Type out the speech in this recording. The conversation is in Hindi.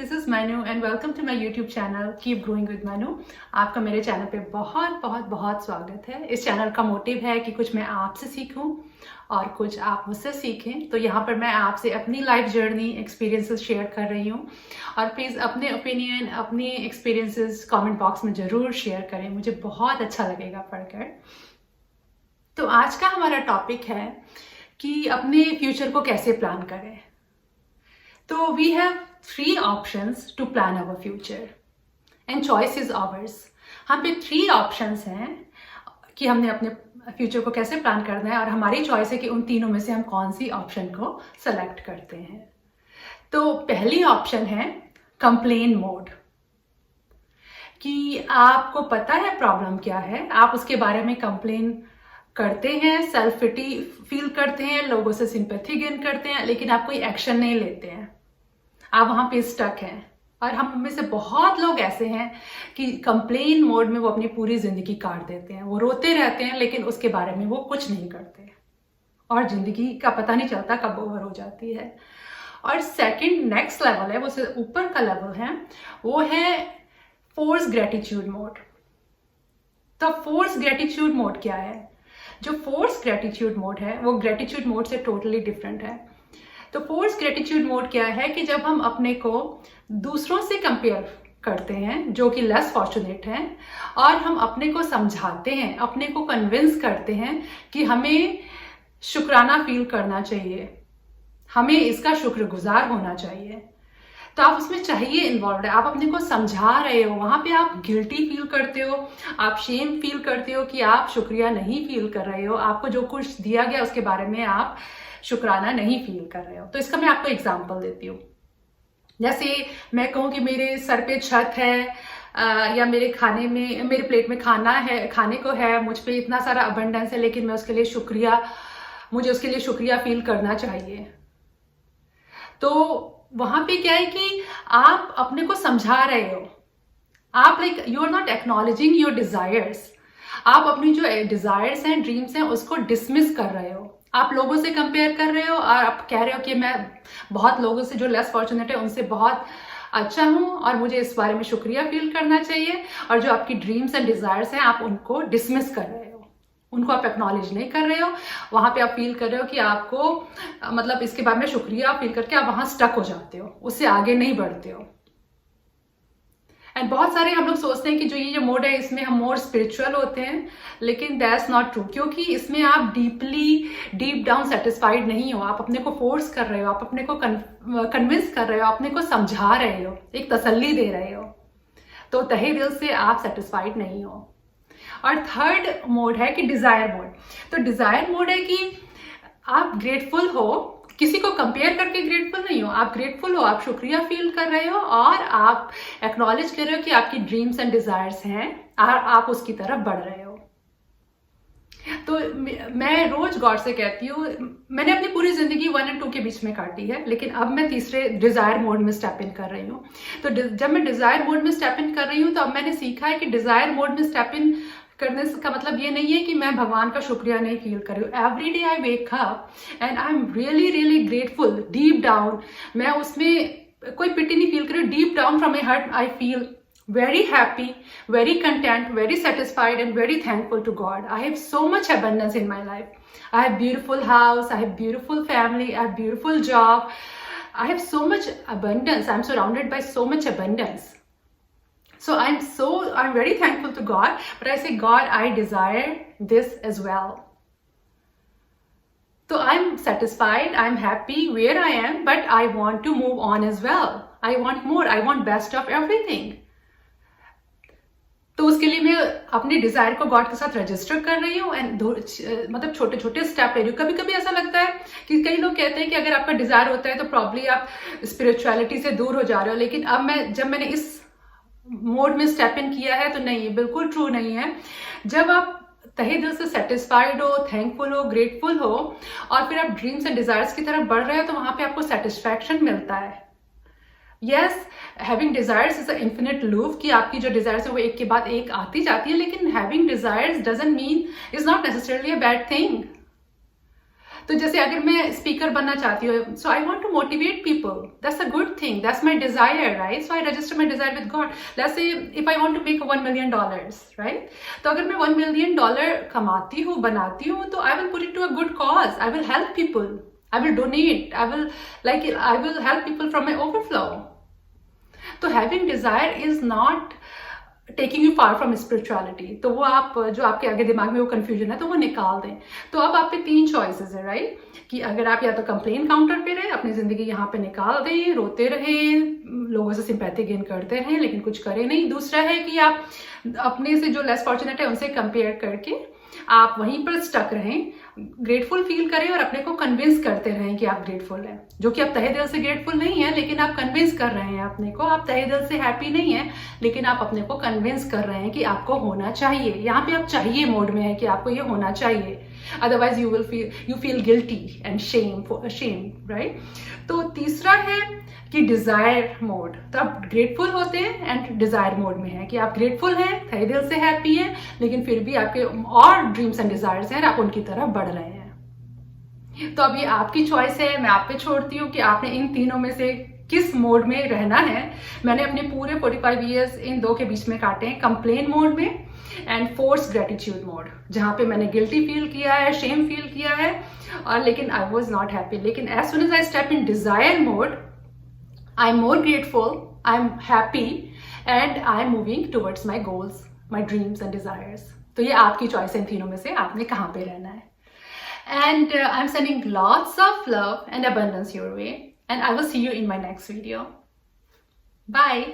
This is Manu and welcome to my YouTube channel keep growing with Manu. आपका मेरे चैनल पे बहुत बहुत बहुत स्वागत है। इस चैनल का मोटिव है कि कुछ मैं आपसे सीखूं और कुछ आप मुझसे सीखें। तो यहाँ पर मैं आपसे अपनी लाइफ जर्नी एक्सपीरियंसेस शेयर कर रही हूँ और प्लीज़ अपने ओपिनियन अपनी एक्सपीरियंसेस कमेंट बॉक्स में ज़रूर शेयर करें, मुझे बहुत अच्छा लगेगा पढ़कर। तो आज का हमारा टॉपिक है कि अपने फ्यूचर को कैसे प्लान करें। तो we have 3 options to plan our future and choice is ours. हम पे 3 ऑप्शंस हैं कि हमने अपने फ्यूचर को कैसे प्लान करना है और हमारी चॉइस है कि उन तीनों में से हम कौन सी ऑप्शन को सेलेक्ट करते हैं। तो पहली ऑप्शन है कंप्लेन मोड, कि आपको पता है प्रॉब्लम क्या है, आप उसके बारे में कंप्लेन करते हैं, सेल्फ पिटी फील करते हैं, लोगों से सिंपैथी गेन करते हैं, लेकिन आप कोई एक्शन नहीं लेते हैं, आप वहां पे स्टक हैं। और हम में से बहुत लोग ऐसे हैं कि कंप्लेन मोड में वो अपनी पूरी जिंदगी काट देते हैं, वो रोते रहते हैं लेकिन उसके बारे में वो कुछ नहीं करते और जिंदगी का पता नहीं चलता कब ओवर हो जाती है। और सेकंड नेक्स्ट लेवल है, वो से ऊपर का लेवल है, वो है फोर्स ग्रेटिट्यूड मोड। तो फोर्स ग्रेटिट्यूड मोड क्या है? जो फोर्स ग्रेटिट्यूड मोड है वो ग्रेटिट्यूड मोड से टोटली डिफरेंट है। तो फोर्स ग्रेटिट्यूड मोड क्या है कि जब हम अपने को दूसरों से कंपेयर करते हैं जो कि लेस फॉर्चुनेट हैं और हम अपने को समझाते हैं, अपने को कन्विंस करते हैं कि हमें शुक्राना फील करना चाहिए, हमें इसका शुक्रगुजार होना चाहिए। तो आप उसमें चाहिए इन्वॉल्व है, आप अपने को समझा रहे हो, वहां पे आप गिल्टी फील करते हो, आप शेम फील करते हो कि आप शुक्रिया नहीं फील कर रहे हो, आपको जो कुछ दिया गया उसके बारे में आप शुक्राना नहीं फील कर रहे हो। तो इसका मैं आपको एग्जांपल देती हूँ। जैसे मैं कहूँ कि मेरे सर पे छत है या मेरे खाने में, मेरे प्लेट में खाना है, खाने को है, मुझ पे इतना सारा अबंडेंस है, लेकिन मैं उसके लिए मुझे उसके लिए शुक्रिया फील करना चाहिए। तो वहां पे क्या है कि आप अपने को समझा रहे हो, आप you are not acknowledging your desires, आप अपनी जो डिजायर्स हैं, ड्रीम्स हैं, उसको डिसमिस कर रहे हो। आप लोगों से कंपेयर कर रहे हो और आप कह रहे हो कि मैं बहुत लोगों से जो लेस फॉर्चुनेट है उनसे बहुत अच्छा हूं और मुझे इस बारे में शुक्रिया फील करना चाहिए। और जो आपकी ड्रीम्स एंड डिजायर्स हैं आप उनको डिसमिस कर रहे हो, उनको आप एक्नॉलेज नहीं कर रहे हो। वहां पे आप फील कर रहे हो कि आपको मतलब इसके बारे में शुक्रिया फील करके आप वहां स्टक हो जाते हो, उससे आगे नहीं बढ़ते हो। एंड बहुत सारे हम लोग सोचते हैं कि जो मोड है इसमें हम मोर स्पिरिचुअल होते हैं, लेकिन दैट्स नॉट ट्रू, क्योंकि इसमें आप डीप डाउन सेटिस्फाइड नहीं हो, आप अपने को फोर्स कर रहे हो, आप अपने को कन्विंस कर रहे हो, अपने को समझा रहे हो, एक तसल्ली दे रहे हो, तो तहे दिल से आप सेटिस्फाइड नहीं हो। और थर्ड मोड है कि डिजायर मोड। तो डिजायर मोड है कि आप ग्रेटफुल हो, किसी को कंपेयर करके ग्रेटफुल नहीं हो, आप ग्रेटफुल हो, आप शुक्रिया फील कर रहे हो और आप एक्नॉलेज कर रहे हो कि आपकी ड्रीम्स एंड डिजायर्स हैं और आप उसकी तरफ बढ़ रहे हो। तो मैं रोज गॉड से कहती हूँ, मैंने अपनी पूरी जिंदगी 1 और 2 के बीच में काटी है, लेकिन अब मैं तीसरे डिजायर मोड में स्टेप इन कर रही हूँ। तो जब मैं डिजायर मोड में स्टेप इन कर रही हूँ तो अब मैंने सीखा है कि डिजायर मोड में स्टेप इन करने का मतलब ये नहीं है कि मैं भगवान का शुक्रिया नहीं फील कर रही हूँ। Every day I wake up and I am really really grateful deep down. मैं उसमें कोई पिटी नहीं फील कर रही हूँ, deep down from my heart I feel very happy, very content, very satisfied and very thankful to God. I have so much abundance in my life. I have beautiful house, I have beautiful family, I have beautiful job. I have so much abundance. I'm surrounded by so much abundance. So I'm very thankful to God, but I say, God, I desire this as well. So I'm satisfied, I'm happy where I am, but I want to move on as well. I want more, I want best of everything. तो उसके लिए मैं अपने डिजायर को गॉड के साथ रजिस्टर कर रही हूँ एंड मतलब छोटे छोटे स्टेप ले रही हूँ। कभी कभी ऐसा लगता है कि कई लोग कहते हैं कि अगर आपका डिजायर होता है तो प्रॉब्ली आप स्पिरिचुअलिटी से दूर हो जा रहे हो, लेकिन अब जब मैंने इस मोड में स्टेप इन किया है तो नहीं, बिल्कुल ट्रू नहीं है। जब आप तहे दिल से सेटिस्फाइड हो, थैंकफुल हो, ग्रेटफुल हो और फिर आप ड्रीम्स एंड डिजायर्स की तरफ बढ़ रहे हो तो वहां पे आपको सेटिस्फैक्शन मिलता है। Yes, having desires is a infinite loop, कि आपकी जो डिजायर्स है वो एक के बाद एक आती जाती है, लेकिन having desires doesn't mean, is not necessarily a bad thing. तो जैसे अगर मैं स्पीकर बनना चाहती हूँ, so I want to motivate people, that's a good thing, that's my desire, right? So I register my desire with God. Let's say if I want to make $1 million, right? तो अगर मैं $1 million कमाती हूँ, बनाती हूँ, तो I will put it to a good cause, I will help people, I will donate, I will help people from my overflow. तो having desire is not taking you far from spirituality. तो वो आप जो आपके आगे दिमाग में वो confusion है तो वो निकाल दें। तो अब आप पे 3 choices है, राइट? कि अगर आप या तो कंप्लेन काउंटर पे रहे, अपनी जिंदगी यहाँ पे निकाल दें, रोते रहें, लोगों से सिंपैथी गेन करते रहें लेकिन कुछ करें नहीं। दूसरा है कि आप अपने से जो लेस फॉर्चुनेट है उनसे कंपेयर करके आप वहीं पर स्टक रहें, ग्रेटफुल फील करें और अपने को कन्विंस करते रहें कि आप ग्रेटफुल हैं, जो कि आप तहे दिल से ग्रेटफुल नहीं है लेकिन आप कन्विंस कर रहे हैं अपने को। आप तहे दिल से हैप्पी नहीं है लेकिन आप अपने को कन्विंस कर रहे हैं कि आपको होना चाहिए। यहाँ पे आप चाहिए मोड में है कि आपको ये होना चाहिए, otherwise you feel guilty and Shem, right? तो तीसरा है कि डिजायर मोड, तो आप ग्रेटफुल होते हैं एंड डिजायर मोड में है कि आप ग्रेटफुल हैं, तहे दिल से हैप्पी हैं, लेकिन फिर भी आपके और ड्रीम्स एंड डिजायर्स हैं, आप उनकी तरफ बढ़ रहे हैं। तो अब ये आपकी चॉइस है, मैं आप पे छोड़ती हूँ कि आपने इन तीनों में से किस मोड में रहना है। मैंने अपने पूरे 45 ईयर्स इन 2 के बीच में काटे हैं, कंप्लेन मोड में एंड फोर्स ग्रेटिट्यूड मोड, जहां पे मैंने गिल्टी फील किया है, शेम फील किया है, और लेकिन आई वॉज नॉट हैप्पी। लेकिन as soon as I step in desire mode, I am more grateful, I am happy, and I am moving towards my goals, my dreams and desires. तो ये आपकी चॉइस है, इन तीनों में से आपने कहाँ पे रहना है। And I'm sending lots of love and abundance your way, and I will see you in my next video. Bye.